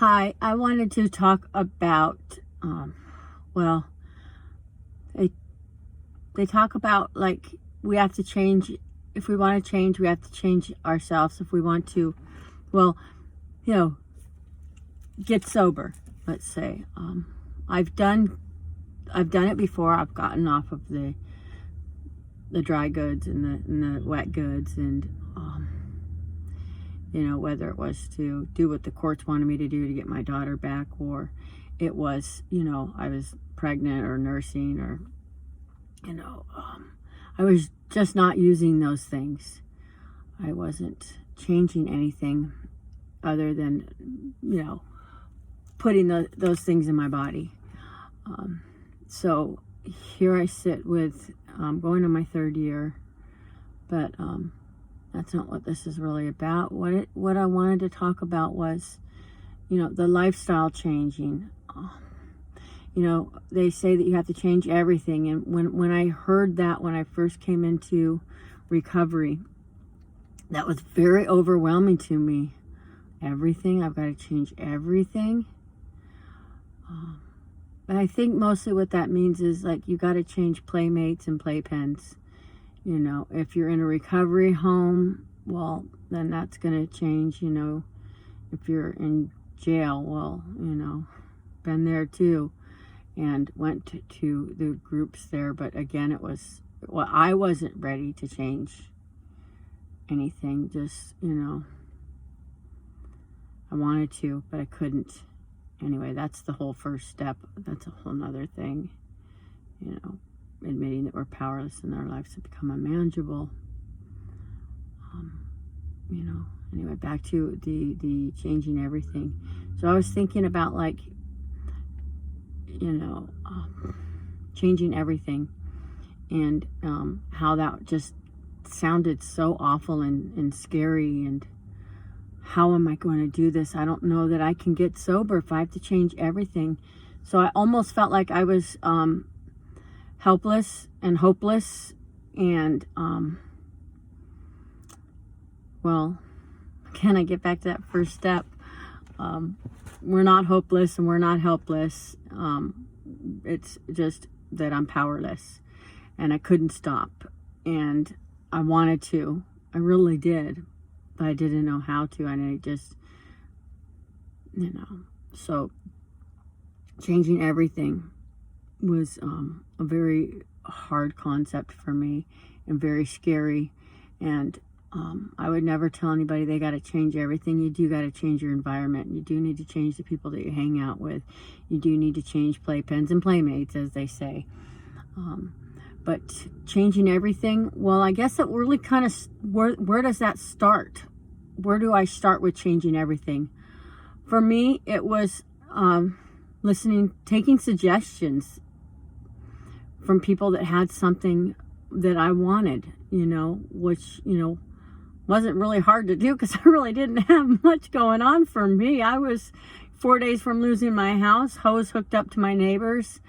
Hi, I wanted to talk about, well, they, they talk about like we have to change. If we want to change, we have to change ourselves. If we want to, well, you know, get sober, let's say. I've done, I've done it before. I've gotten off of the dry goods and the wet goods, and whether it was to do what the courts wanted me to do to get my daughter back, or it was, I was pregnant or nursing, or, I was just not using those things. I wasn't changing anything other than, putting those things in my body. So here I sit with going on my third year, but that's not what this is really about. What I wanted to talk about was, the lifestyle changing. They say that you have to change everything. And when I heard that, when I first came into recovery, that was very overwhelming to me. Everything, I've got to change everything. But I think mostly what that means is like you got to change playmates and playpens. If you're in a recovery home, well, then that's going to change. If you're in jail, well, been there too, and went to the groups there. But again, I wasn't ready to change anything. Just, I wanted to, but I couldn't. Anyway, that's the whole first step. That's a whole nother thing, admitting that we're powerless in our lives to become unmanageable. Anyway, back to the changing everything. So I was thinking about changing everything, and how that just sounded so awful and scary, and how am I going to do this? I don't know that I can get sober if I have to change everything. So I almost felt like I was helpless and hopeless, and can I get back to that first step? We're not hopeless and we're not helpless. It's just that I'm powerless, and I couldn't stop, and I wanted to. I really did, but I didn't know how to, and I just, so changing everything was a very hard concept for me, and very scary. And I would never tell anybody they got to change everything. You do got to change your environment. You do need to change the people that you hang out with. You do need to change playpens and playmates, as they say. But changing everything, well, I guess it really kind of, where does that start? Where do I start with changing everything? For me, it was taking suggestions from people that had something that I wanted, which, wasn't really hard to do, because I really didn't have much going on for me. I was 4 days from losing my house, hose hooked up to my neighbors,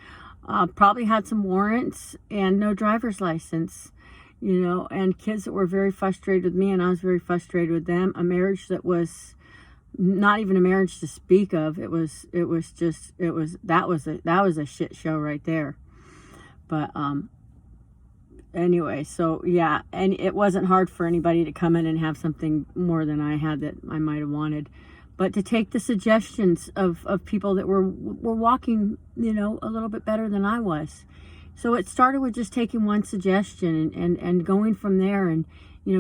probably had some warrants, and no driver's license, and kids that were very frustrated with me, and I was very frustrated with them. A marriage that was not even a marriage to speak of. That was a shit show right there. But anyway, so yeah, and it wasn't hard for anybody to come in and have something more than I had that I might have wanted. But to take the suggestions of people that were walking, a little bit better than I was. So it started with just taking one suggestion and going from there, and,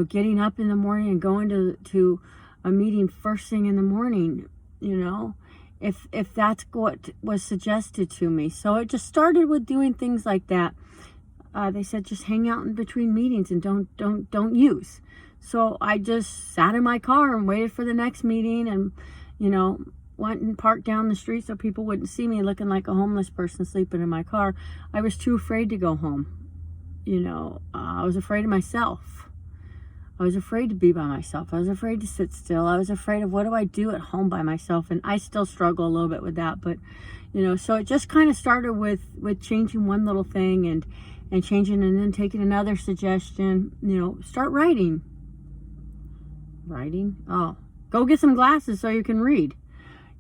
getting up in the morning and going to a meeting first thing in the morning, if that's what was suggested to me. So it just started with doing things like that. They said just hang out in between meetings and don't use. So I just sat in my car and waited for the next meeting, and went and parked down the street so people wouldn't see me looking like a homeless person sleeping in my car. I was too afraid to go home. I was afraid of myself. I was afraid to be by myself. I was afraid to sit still. I was afraid of, what do I do at home by myself? And I still struggle a little bit with that. But, so it just kind of started with changing one little thing, and changing, and then taking another suggestion, start writing. Oh, go get some glasses so you can read.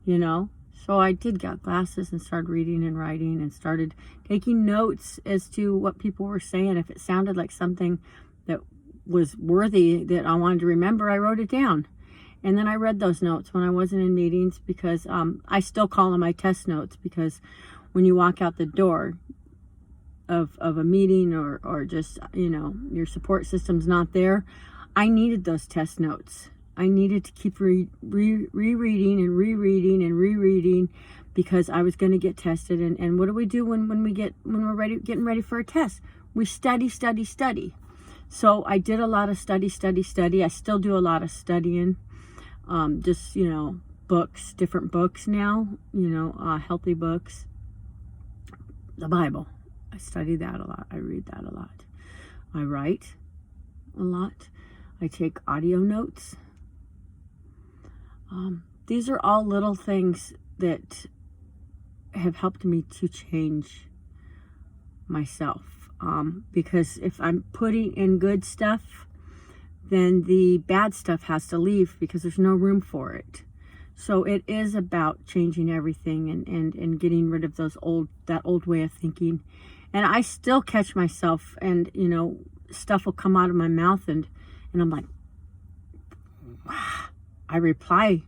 you know. So I did get glasses and started reading and writing and started taking notes as to what people were saying. If it sounded like something that was worthy that I wanted to remember, I wrote it down. And then I read those notes when I wasn't in meetings, because I still call them my test notes, because when you walk out the door of a meeting, or just, you know, your support system's not there, I needed those test notes. I needed to keep rereading and rereading and rereading, because I was going to get tested. And what do we do when we're getting ready for a test? We study. So I did a lot of study. I still do a lot of studying. Just, you know, books, different books now, you know, healthy books. The Bible, I study that a lot. I read that a lot. I write a lot. I take audio notes. These are all little things that have helped me to change myself. Because if I'm putting in good stuff, then the bad stuff has to leave, because there's no room for it. So it is about changing everything and getting rid of that old way of thinking. And I still catch myself, and, you know, stuff will come out of my mouth, and I'm like, I reply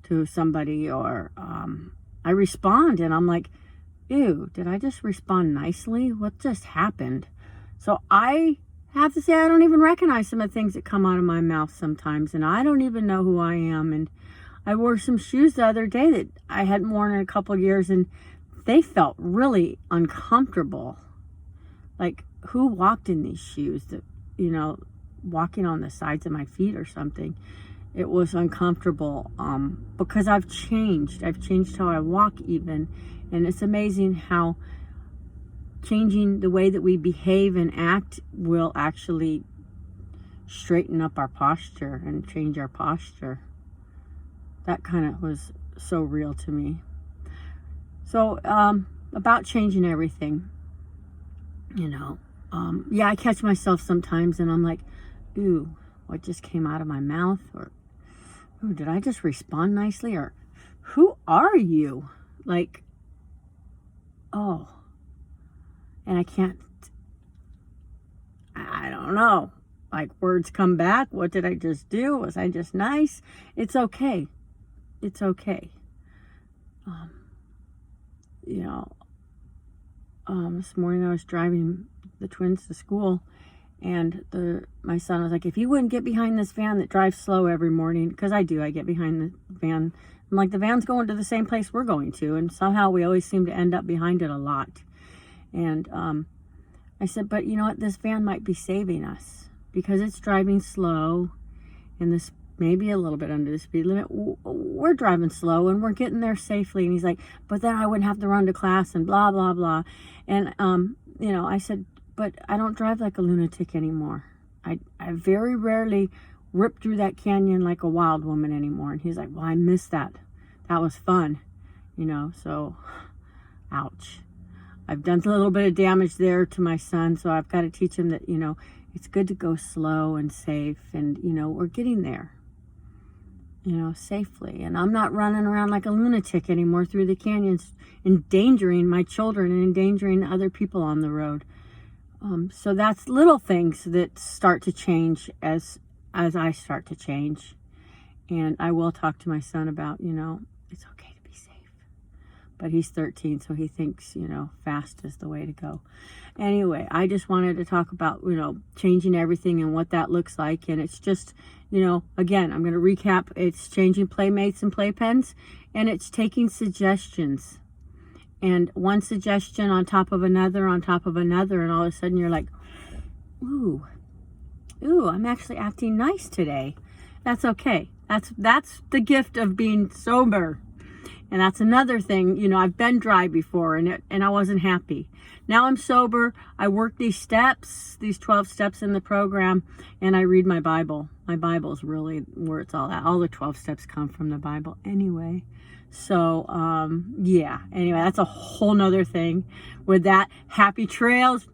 to somebody, or I respond, and I'm like, ew, did I just respond nicely? What just happened? So I have to say, I don't even recognize some of the things that come out of my mouth sometimes, and I don't even know who I am. And I wore some shoes the other day that I hadn't worn in a couple of years, and they felt really uncomfortable. Like, who walked in these shoes? That, you know, walking on the sides of my feet or something. It was uncomfortable, because I've changed how I walk even. And it's amazing how changing the way that we behave and act will actually straighten up our posture and change our posture. That kind of was so real to me. So about changing everything, you know, yeah, I catch myself sometimes, and I'm like, ooh, what just came out of my mouth? Or, ooh, did I just respond nicely? Or, who are you? Like, oh, and I don't know, like, words come back. What did I just do? Was I just nice? It's okay. It's okay. You know, this morning I was driving the twins to school, and my son was like, if you wouldn't get behind this van that drives slow every morning, because I get behind the van. I'm like, the van's going to the same place we're going to, and somehow we always seem to end up behind it a lot. And I said, but you know what, this van might be saving us, because it's driving slow, and this maybe a little bit under the speed limit. We're driving slow, and we're getting there safely. And he's like, but then I wouldn't have to run to class, and blah, blah, blah. And, you know, I said, but I don't drive like a lunatic anymore. I very rarely rip through that canyon like a wild woman anymore. And he's like, well, I miss that. That was fun, you know. So, ouch. I've done a little bit of damage there to my son, so I've got to teach him that, you know, it's good to go slow and safe, and, you know, we're getting there, you know, safely. And I'm not running around like a lunatic anymore through the canyons, endangering my children and endangering other people on the road. So that's little things that start to change as I start to change. And I will talk to my son about, you know, it's okay to be safe. But he's 13, so he thinks, you know, fast is the way to go. Anyway, I just wanted to talk about, you know, changing everything and what that looks like. And it's just, you know, again, I'm going to recap. It's changing playmates and playpens, and it's taking suggestions. And one suggestion on top of another, and all of a sudden you're like, ooh, I'm actually acting nice today. That's okay. That's the gift of being sober. And that's another thing, you know, I've been dry before, and I wasn't happy. Now I'm sober. I work these steps, these 12 steps in the program, and I read my Bible. My Bible is really where it's all at. All the 12 steps come from the Bible anyway. So, yeah. Anyway, that's a whole nother thing. With that, happy trails.